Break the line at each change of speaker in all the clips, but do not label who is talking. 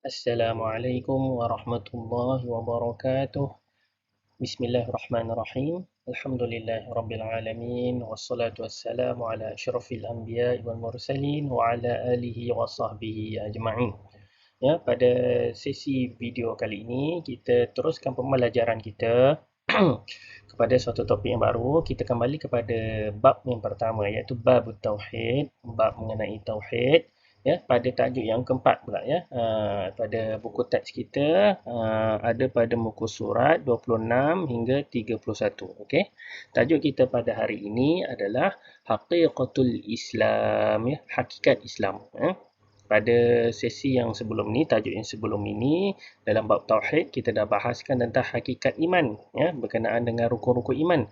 Assalamualaikum warahmatullahi wabarakatuh. Bismillahirrahmanirrahim. Alhamdulillahirabbil alamin wassalatu wassalamu ala asyrafil anbiya'i wal mursalin wa ala alihi wa sahbihi ajma'in. Ya, pada sesi video kali ini kita teruskan pembelajaran kita kepada suatu topik yang baru. Kita kembali kepada bab yang pertama iaitu bab tauhid, bab mengenai tauhid. Ya, pada tajuk yang keempat pula ya. Pada buku teks kita ada pada muka surat 26 hingga 31. Okey. Tajuk kita pada hari ini adalah haqiqatul Islam ya, hakikat Islam ya. Pada sesi yang sebelum ni, tajuk yang sebelum ini, dalam bab tauhid kita dah bahaskan tentang hakikat iman ya, berkenaan dengan rukun-rukun iman.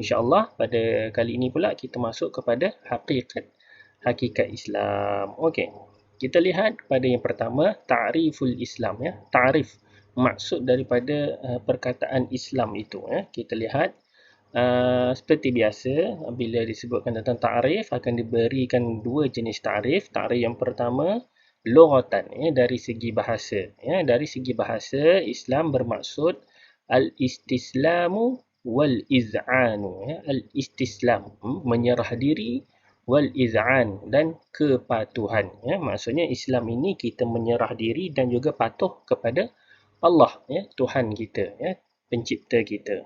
InsyaAllah pada kali ini pula kita masuk kepada hakikat Islam. Okey. Kita lihat pada yang pertama, ta'riful Islam ya. Ta'rif, maksud daripada perkataan Islam itu ya. Kita lihat seperti biasa bila disebutkan tentang ta'rif akan diberikan dua jenis ta'rif. Ta'rif yang pertama lughatan ya, dari segi bahasa ya. Dari segi bahasa Islam bermaksud al-istislamu wal iz'anu ya. Al-istislam menyerah diri, wal iz'an dan kepatuhan ya. Maksudnya Islam ini kita menyerah diri dan juga patuh kepada Allah ya, Tuhan kita ya, pencipta kita.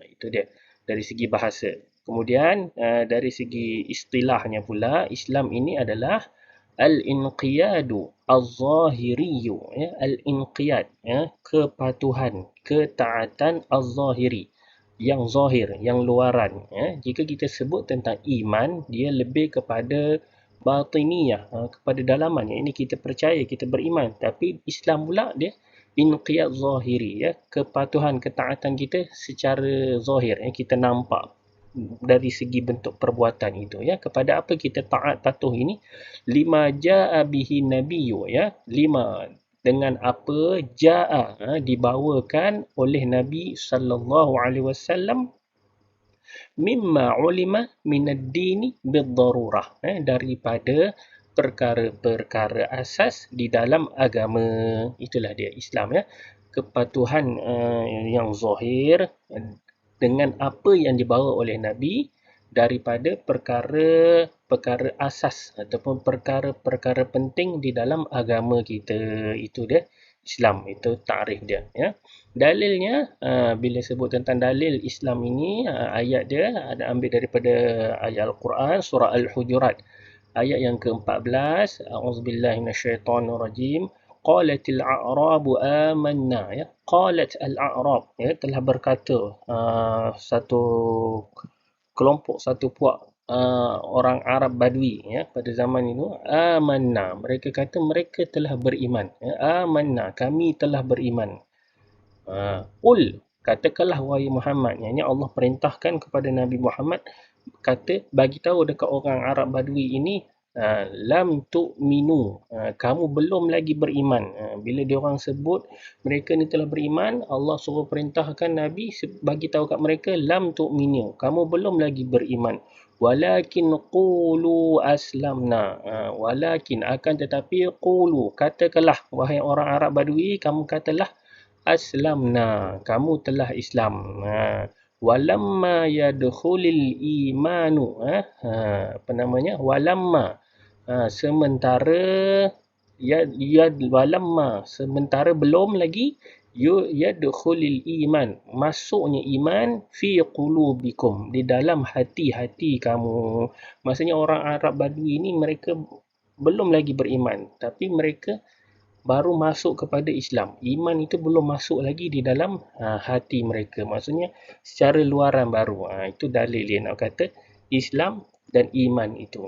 Itu dia dari segi bahasa. Kemudian dari segi istilahnya pula, Islam ini adalah al-inqiyadu az-zahiriyu ya, al-inqiyad ya, kepatuhan, ketaatan az-zahiri, yang zahir, yang luaran ya. Jika kita sebut tentang iman, dia lebih kepada batiniyah, kepada dalaman ya. Ini kita percaya, kita beriman. Tapi Islam pula dia inqiyad zahiri ya, kepatuhan, ketaatan kita secara zahir ya, kita nampak dari segi bentuk perbuatan itu ya. Kepada apa kita taat patuh ini? Lima jaa bihi nabiyyu ya, lima dengan apa jaa dibawakan oleh Nabi sallallahu alaihi wasallam mimma ulima minad-dini bid-darurah daripada perkara-perkara asas di dalam agama. Itulah dia Islam ya. Kepatuhan yang zahir dengan apa yang dibawa oleh Nabi daripada perkara-perkara asas ataupun perkara-perkara penting di dalam agama kita. Itu dia Islam, itu takrif dia ya. Dalilnya bila sebut tentang dalil Islam ini, ayat dia ada ambil daripada ayat Al-Quran surah Al-Hujurat ayat yang ke-14. A'udzubillahi minasyaitonirrajim. Qalatil a'rabu amanna ya. Qalat al-a'rab ya, telah berkata satu kelompok, satu puak orang Arab Badui ya, pada zaman itu, amanna, mereka kata mereka telah beriman ya. Amanna, kami telah beriman. Ul, katakanlah wahai Muhammad, yang Allah perintahkan kepada Nabi Muhammad, kata bagi tahu dekat orang Arab Badui ini, lam tu'minu, kamu belum lagi beriman. Bila dia orang sebut mereka ni telah beriman, Allah suruh perintahkan Nabi bagi tahu kat mereka, lam tu'minu, kamu belum lagi beriman. Walakin qulu aslamna, walakin, akan tetapi, qulu, katakanlah wahai orang Arab Badui, kamu katalah aslamna, kamu telah Islam. Walamma yadkhulil imanu, apa namanya, walamma, sementara walamma, sementara belum lagi, yadkhulil iman, masuknya iman, fi qulubikum, di dalam hati-hati kamu. Maksudnya orang Arab Badui ini mereka belum lagi beriman, tapi mereka baru masuk kepada Islam. Iman itu belum masuk lagi di dalam hati mereka. Maksudnya secara luaran baru. Itu dalil dia nak kata Islam dan iman itu.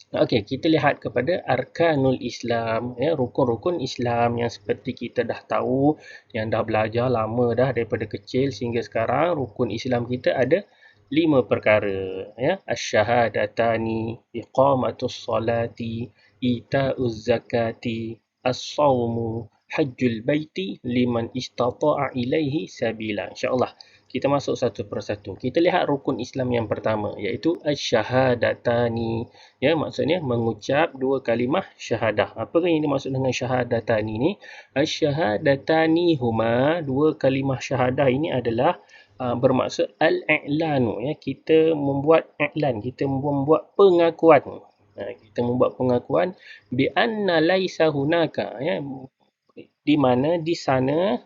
Okey, kita lihat kepada arkanul Islam ya, rukun-rukun Islam yang seperti kita dah tahu, yang dah belajar lama dah daripada kecil sehingga sekarang. Rukun Islam kita ada 5 perkara ya. Asy-syahadatani, iqamatus salati, ita'uz zakati, as-sawmu, hajjul baiti liman istata'a ilaihi sabila. InsyaAllah Kita masuk satu persatu. Kita lihat rukun Islam yang pertama, iaitu asy-syahadatani. Ya, maksudnya mengucap dua kalimah syahadah. Apa yang dimaksud dengan syahadatani ni? Asy-syahadatani huma, dua kalimah syahadah ini adalah bermaksud al-i'lanu. Ya, kita membuat i'lan, kita membuat pengakuan. Kita membuat pengakuan bi anna laisa hunaka, ya, di mana di sana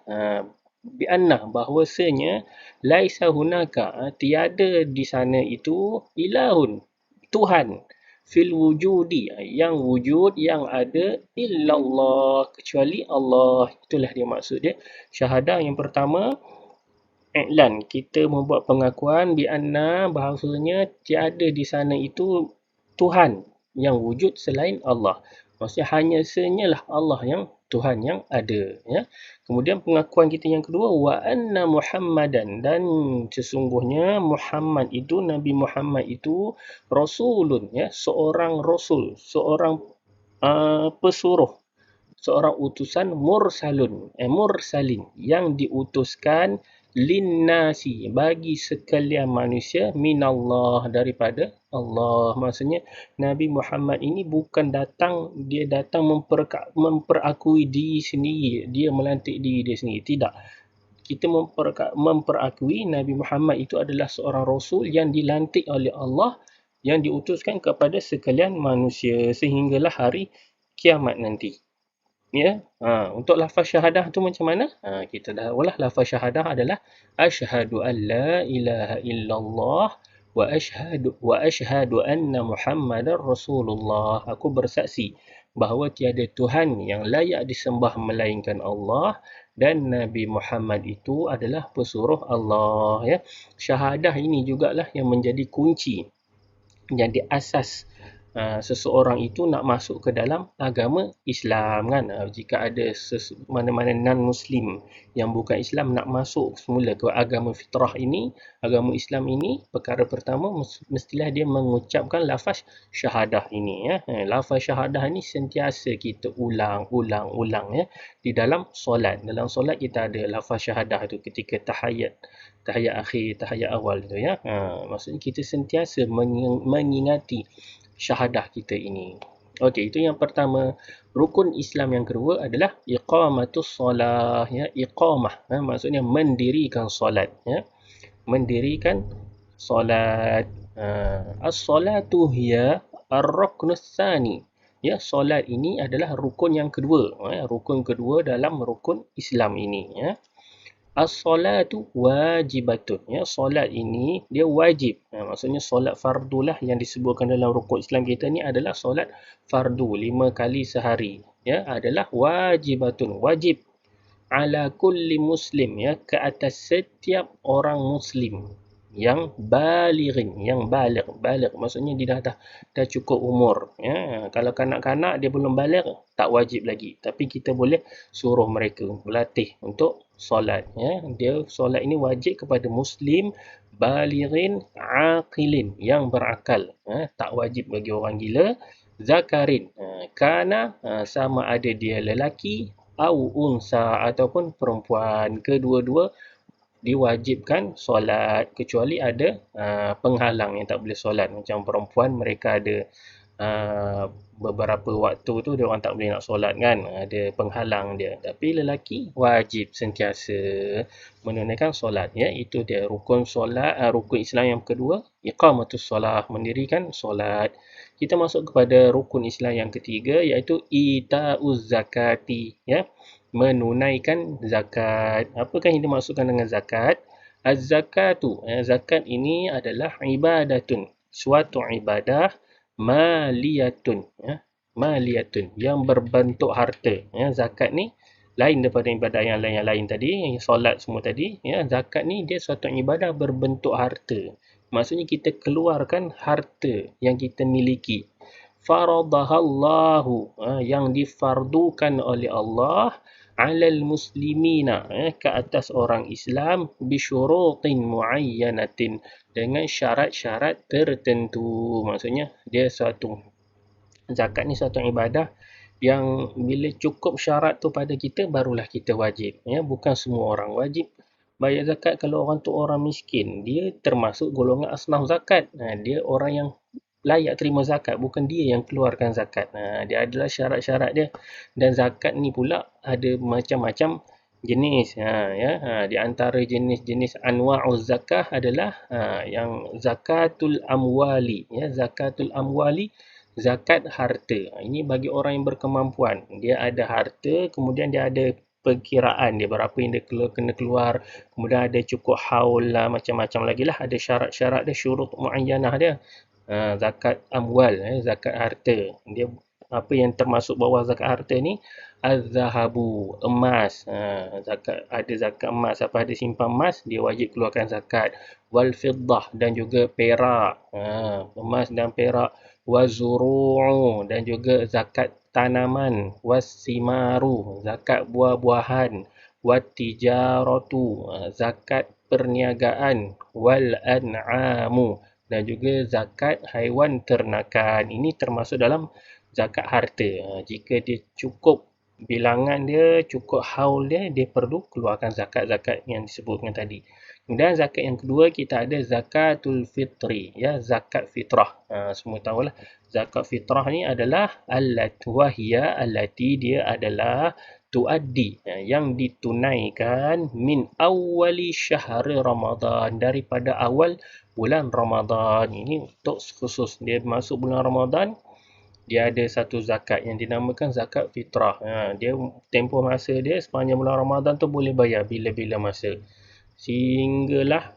bi anna, bahwasanya laisa hunaka, tiada di sana itu ilahun, Tuhan, fil wujudi, yang wujud, yang ada, illallah, kecuali Allah. Itulah dia maksud dia. Syahadah yang pertama, i'lan, kita membuat pengakuan bi anna, bahawasanya tiada di sana itu Tuhan yang wujud selain Allah. Maksudnya hanya senyalah Allah yang Tuhan yang ada, ya. Kemudian pengakuan kita yang kedua, wa anna Muhammadan, dan sesungguhnya Muhammad itu, Nabi Muhammad itu rasulun, ya, seorang rasul, seorang pesuruh, seorang utusan, mursalin, yang diutuskan linnasi, bagi sekalian manusia, minallah, daripada Allah. Maksudnya Nabi Muhammad ini bukan datang, dia datang memperakui diri sendiri, dia melantik diri dia sendiri. Tidak. Kita memperakui Nabi Muhammad itu adalah seorang rasul yang dilantik oleh Allah, yang diutuskan kepada sekalian manusia sehinggalah hari kiamat nanti. Ya, untuk lafaz syahadah tu macam mana? Kita dah tahulah lafaz syahadah adalah asyhadu an la ilaha illallah wa asyhadu anna Muhammadar Rasulullah. Aku bersaksi bahawa tiada Tuhan yang layak disembah melainkan Allah, dan Nabi Muhammad itu adalah pesuruh Allah, ya. Syahadah ini jugalah yang menjadi kunci, jadi asas seseorang itu nak masuk ke dalam agama Islam, kan. Jika ada mana-mana non-Muslim yang bukan Islam nak masuk semula ke agama fitrah ini, agama Islam ini, perkara pertama mestilah dia mengucapkan lafaz syahadah ini, ya. Lafaz syahadah ini sentiasa kita ulang, ya, di dalam solat. Dalam solat kita ada lafaz syahadah itu ketika tahiyat akhir, tahiyat awal tu, ya. Maksudnya kita sentiasa mengingati syahadah kita ini. Okey, itu yang pertama. Rukun Islam yang kedua adalah iqamatus solah, ya. Iqamah, maksudnya mendirikan solat, ya. Mendirikan solat. As-solatu hiya ar-ruknus tsani. Ya, solat ini adalah rukun yang kedua, rukun kedua dalam rukun Islam ini, ya. As-solatu wajibatun, ya. Solat ini dia wajib. Maksudnya solat fardu lah yang disebutkan dalam rukun Islam kita ni adalah solat fardu 5 kali sehari, ya, adalah wajibatun, wajib, ala kulli muslim, ya, ke atas setiap orang muslim yang balighin, yang baligh maksudnya dia dah cukup umur, ya. Kalau kanak-kanak dia belum baligh, tak wajib lagi, tapi kita boleh suruh mereka berlatih untuk solat, ya. Dia solat ini wajib kepada muslim balighin aqilin, yang berakal, tak wajib bagi orang gila. Zakarin, kana, sama ada dia lelaki, au unsa, ataupun perempuan, kedua-dua diwajibkan solat, kecuali ada penghalang yang tak boleh solat. Macam perempuan, mereka ada beberapa waktu tu dia orang tak boleh nak solat, kan, ada penghalang dia. Tapi lelaki wajib sentiasa menunaikan solat, ya. Itu dia rukun solat, rukun Islam yang kedua, iqamatus solah, mendirikan solat. Kita masuk kepada rukun Islam yang ketiga, iaitu ita'uz zakati, ya, menunaikan zakat. Apakah yang dimaksudkan dengan zakat? Az-zakatu, zakat ini adalah ibadatun, suatu ibadah, maliyatun, ya, maliyatun, yang berbentuk harta, ya. Zakat ni lain daripada ibadah yang lain tadi, yang solat semua tadi, ya. Zakat ni dia suatu ibadah berbentuk harta. Maksudnya kita keluarkan harta yang kita miliki. Faradahallahu, yang difardukan oleh Allah, alal muslimina, ke atas orang Islam, bisyurutin muayyanatin, dengan syarat-syarat tertentu. Maksudnya dia suatu, zakat ni suatu ibadah yang bila cukup syarat tu pada kita, barulah kita wajib, ya. Bukan semua orang wajib Bayar zakat kalau orang tu orang miskin, dia termasuk golongan asnaf zakat. Dia orang yang layak terima zakat, bukan dia yang keluarkan zakat. Dia adalah syarat-syarat dia. Dan zakat ni pula ada macam-macam jenis. Di antara jenis-jenis anwa'uz zakah adalah yang zakatul amwali. Zakatul amwali, zakat harta. Ini bagi orang yang berkemampuan. Dia ada harta, kemudian dia ada perkiraan dia berapa yang dia kena keluar, kemudian ada cukup haul lah, macam-macam lagi lah, ada syarat-syarat dia, syurut muayyanah dia. Zakat amwal, zakat harta. Dia apa yang termasuk bawah zakat harta ni? Az-zahabu, emas. Zakat, ada zakat emas, apa ada simpan emas, dia wajib keluarkan zakat. Wal fiddah, dan juga perak. Emas dan perak. Wazuru'u, dan juga zakat tanaman. Wasimaru, zakat buah-buahan. Wattijaratu, zakat perniagaan. Wal an'amu, dan juga zakat haiwan ternakan. Ini termasuk dalam zakat harta. Jika dia cukup bilangan dia, cukup haul dia, dia perlu keluarkan zakat-zakat yang disebutkan tadi. Kemudian zakat yang kedua, kita ada zakatul fitri, zakat fitrah. Semua tahulah zakat fitrah ni adalah allati, dia adalah tuaddi, yang ditunaikan min awali syahri Ramadan, daripada awal bulan Ramadan. Ini untuk khusus dia masuk bulan Ramadan, dia ada satu zakat yang dinamakan zakat fitrah. Dia tempoh masa dia sepanjang bulan Ramadan tu boleh bayar bila-bila masa. Sehinggalah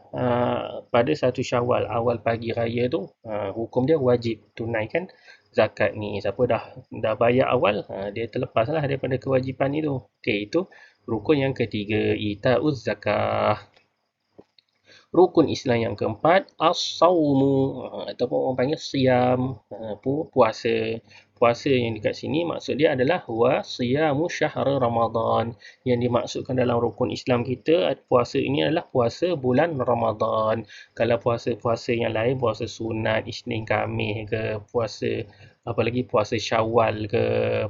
pada 1 Syawal, awal pagi raya tu, hukum dia wajib tunaikan zakat ni. Siapa dah bayar awal, dia terlepas lah daripada kewajipan itu. Okey, itu rukun yang ketiga, ita'uz zakah. Rukun Islam yang keempat, as-sawmu, ataupun orang panggil siam, puasa. Puasa yang dekat sini maksud dia adalah wa siyamu syahr Ramadan. Yang dimaksudkan dalam rukun Islam kita, puasa ini adalah puasa bulan Ramadan. Kalau puasa-puasa yang lain, puasa sunat, Isnin Khamis ke, puasa apalagi puasa Syawal ke,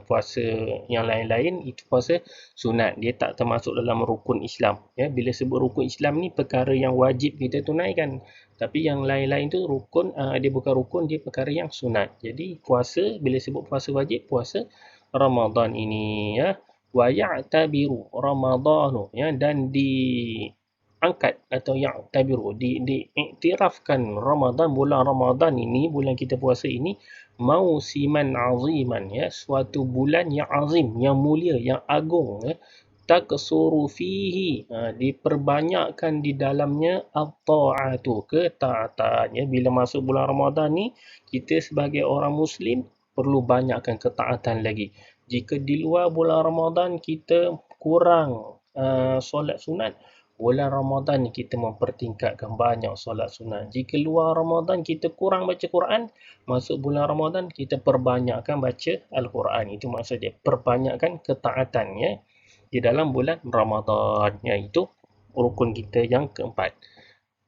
puasa yang lain-lain, itu puasa sunat. Dia tak termasuk dalam rukun Islam. Bila sebut rukun Islam ni, perkara yang wajib kita tunaikan. Tapi yang lain-lain tu rukun, dia bukan rukun, dia perkara yang sunat. Jadi puasa, bila sebut puasa wajib, puasa Ramadan ini. Wa ya'tabiru Ramadanu, dan diangkat atau ya'tabiru, diiktirafkan Ramadan, bulan Ramadan ini, bulan kita puasa ini, mausiman aziman, suatu bulan yang azim, yang mulia, yang agung, taksuru fihi, diperbanyakkan di dalamnya at-ta'atu, ketaatan. Bila masuk bulan Ramadan ni, kita sebagai orang Muslim perlu banyakkan ketaatan lagi. Jika di luar bulan Ramadan kita kurang solat sunat, bulan Ramadan ni kita mempertingkatkan banyak solat sunat. Jika luar Ramadan kita kurang baca Quran, masuk bulan Ramadan kita perbanyakkan baca Al-Quran. Itu maksud dia, perbanyakkan ketaatan di dalam bulan Ramadan. Itu rukun kita yang keempat.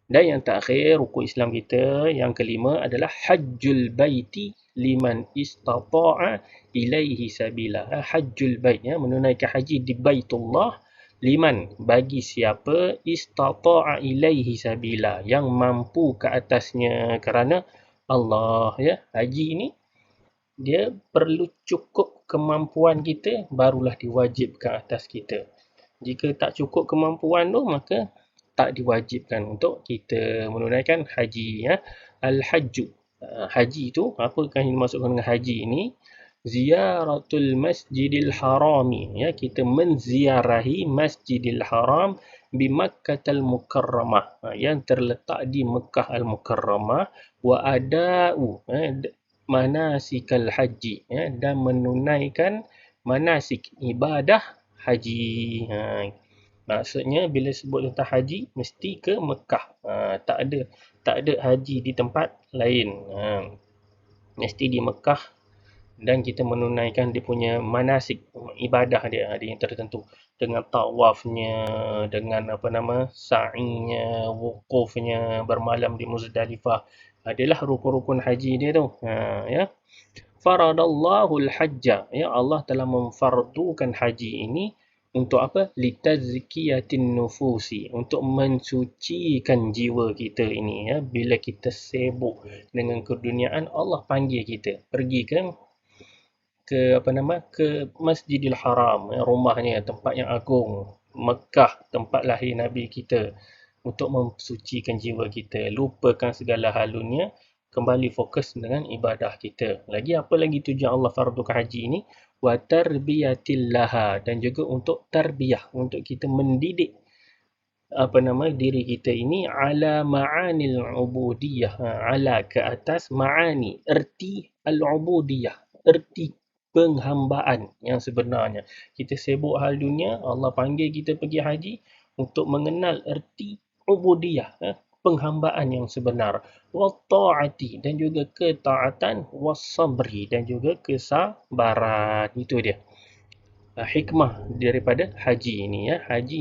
Dan yang terakhir, rukun Islam kita yang kelima adalah hajjul baiti liman istata'a ilaihi sabila. Hajjul bait, menunaikan haji di Baitullah, liman, bagi siapa, istata'a ilaihi sabila, yang mampu ke atasnya kerana Allah. Haji ini dia perlu cukup kemampuan kita, barulah diwajibkan atas kita. Jika tak cukup kemampuan tu, maka tak diwajibkan untuk kita menunaikan haji. Al-hajju, haji itu, apakah yang dimaksudkan dengan haji ini? Ziyaratul masjidil harami, kita menziarahi masjidil haram bi Makkatal Mukarramah, yang terletak di Mekah Al-Mukarramah, wa ada'u manasikal haji, dan menunaikan manasik, ibadah haji. Maksudnya bila sebut tentang haji, mesti ke Mekah. Tak ada haji di tempat lain. Mesti di Mekah, dan kita menunaikan dia punya manasik, ibadah dia, ada yang tertentu, dengan tawafnya, dengan sa'inya, wukufnya, bermalam di Muzdalifah. Adalah rukun-rukun haji dia tu. Faradallahu al-hajja, Allah telah memfardukan haji ini Untuk apa? Litazkiyatin nufusi, untuk mensucikan jiwa kita ini, ya. Bila kita sibuk dengan keduniaan, Allah panggil kita pergi ke Masjidil Haram, ya, rumahnya, tempat yang agung, Mekah, tempat lahir Nabi kita, untuk mensucikan jiwa kita, lupakan segala halunya, kembali fokus dengan ibadah kita. Lagi apa lagi tujuan Allah fardukan haji ini? Wa tarbiyatil laha, dan juga untuk tarbiyah, untuk kita mendidik diri kita ini ala ma'anil ubudiyah. Ala ke atas, ma'ani, erti al-ubudiyah, erti penghambaan yang sebenarnya. Kita sibuk hal dunia, Allah panggil kita pergi haji untuk mengenal erti ubudiyah, penghambaan yang sebenar, wa ta'ati, dan juga ketaatan, wa sabri, dan juga kesabaran. Itu dia hikmah daripada haji ini, ya. Haji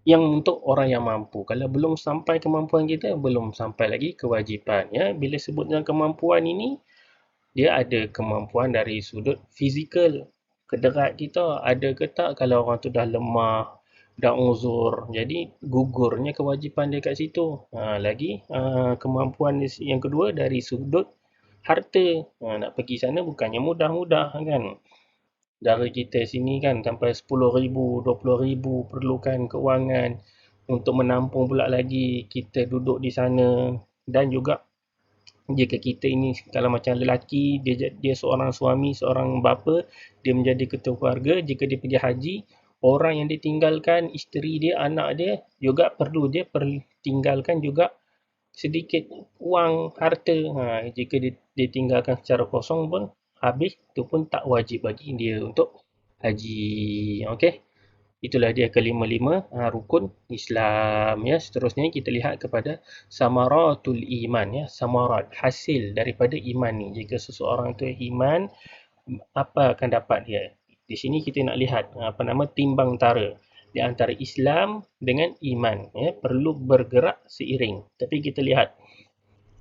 yang untuk orang yang mampu. Kalau belum sampai kemampuan kita, belum sampai lagi kewajipan, ya. Bila sebut dengan kemampuan ini, dia ada kemampuan dari sudut fizikal, kederat kita ada ke tak. Kalau orang tu dah lemah, dah uzur, jadi gugurnya kewajipan dia kat situ. Lagi kemampuan yang kedua dari sudut harta. Nak pergi sana bukannya mudah-mudah, kan. Dara kita sini kan sampai 10,000, 20,000, perlukan kewangan untuk menampung pula lagi kita duduk di sana. Dan juga jika kita ini, kalau macam lelaki, dia seorang suami, seorang bapa, dia menjadi ketua keluarga, jika dia pergi haji, orang yang ditinggalkan, isteri dia, anak dia, juga perlu dia tinggalkan juga sedikit wang, harta. Jika dia tinggalkan secara kosong pun, habis, itu pun tak wajib bagi dia untuk haji. Okey. Itulah dia kelima-lima rukun Islam, ya. Seterusnya kita lihat kepada samaratul iman, ya. Samarat, hasil daripada iman ni. Jika seseorang itu iman, apa akan dapat dia? Di sini kita nak lihat timbang tara di antara Islam dengan iman, ya. Perlu bergerak seiring. Tapi kita lihat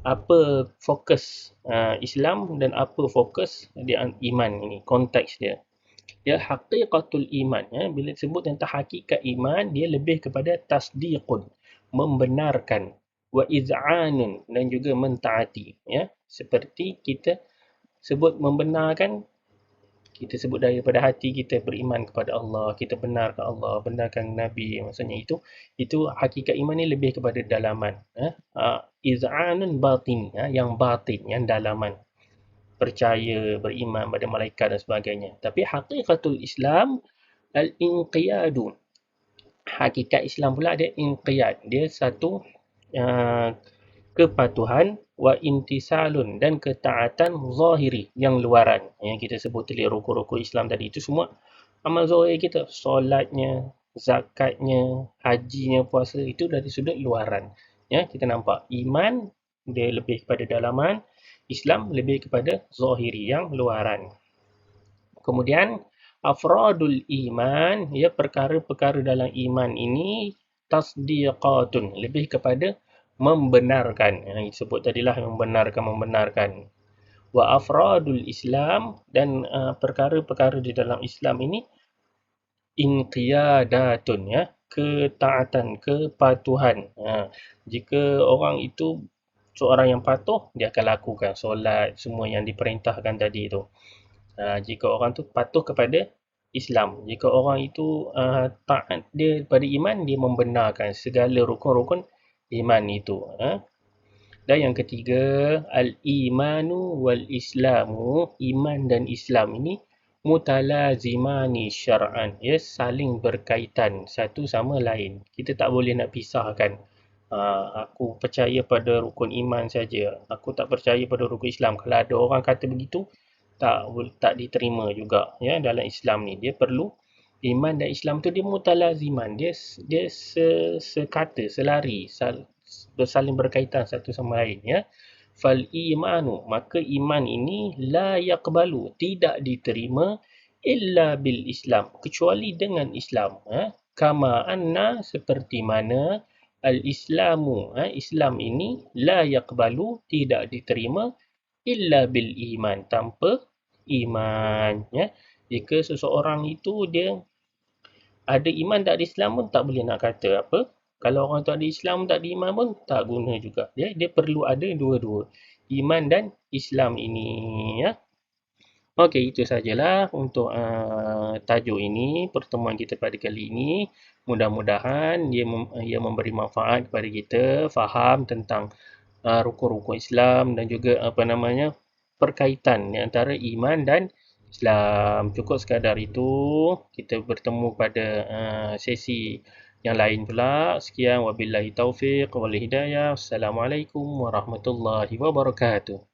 apa fokus Islam dan apa fokus di iman ini, konteks dia. Ya, haqiqatul iman, ya. Bila disebut tentang hakikat iman, dia lebih kepada tasdiqun, membenarkan, wa iz'anun, dan juga mentaati, ya. Seperti kita sebut membenarkan, kita sebut daripada hati kita beriman kepada Allah, kita benarkan Allah, benarkan Nabi. Maksudnya itu hakikat iman ni lebih kepada dalaman, iz'anun batin, yang batin, yang dalaman, percaya, beriman pada malaikat dan sebagainya. Tapi haqiqatul Islam al-inqiyadu, hakikat Islam pula ada inqiyad, dia satu kepatuhan, wa intisalun, dan ketaatan zahiri, yang luaran, yang kita sebut tadi rukun-rukun Islam tadi. Itu semua amal zahir kita, solatnya, zakatnya, hajinya, puasa, itu dari sudut luaran, ya. Kita nampak iman dia lebih kepada dalaman, Islam lebih kepada zahiri, yang luaran. Kemudian afradul iman, ya, perkara-perkara dalam iman ini tasdiqatun, lebih kepada membenarkan. Yang disebut tadilah membenarkan. Wa afradul Islam, dan perkara-perkara di dalam Islam ini inqiyadatun, ya, ketaatan, kepatuhan. Jika orang itu seorang yang patuh, dia akan lakukan solat, semua yang diperintahkan tadi itu. Jika orang tu patuh kepada Islam, jika orang itu taat dia pada iman, dia membenarkan segala rukun-rukun iman itu. Dan yang ketiga, al-imanu wal-islamu, iman dan Islam ini mutalazimani syar'an, ya, saling berkaitan satu sama lain. Kita tak boleh nak pisahkan. Aku percaya pada rukun iman saja, aku tak percaya pada rukun Islam. Kalau ada orang kata begitu, tak diterima juga, ya. Dalam Islam ni dia perlu iman dan Islam tu dia mutalaziman, dia sekata, selari, saling berkaitan satu sama lain, ya. Fal imanu, maka iman ini la yaqbalu, tidak diterima, illa bil Islam, kecuali dengan Islam, kama anna, seperti mana, al Islamu, Islam ini la yaqbalu, tidak diterima, illa bil iman, tanpa iman, ya. Jika seseorang itu dia ada iman tak ada Islam pun tak boleh nak kata apa. Kalau orang tu ada Islam tak ada iman pun tak guna juga. Dia perlu ada dua-dua. Iman dan Islam ini, ya. Okey, itu sajalah untuk tajuk ini, pertemuan kita pada kali ini. Mudah-mudahan ia memberi manfaat kepada kita, faham tentang rukun-rukun Islam dan juga apa namanya, perkaitan di antara iman dan Islam. Cukup sekadar itu. Kita bertemu pada sesi yang lain pula. Sekian, wabillahi taufiq wal hidayah. Assalamualaikum warahmatullahi wabarakatuh.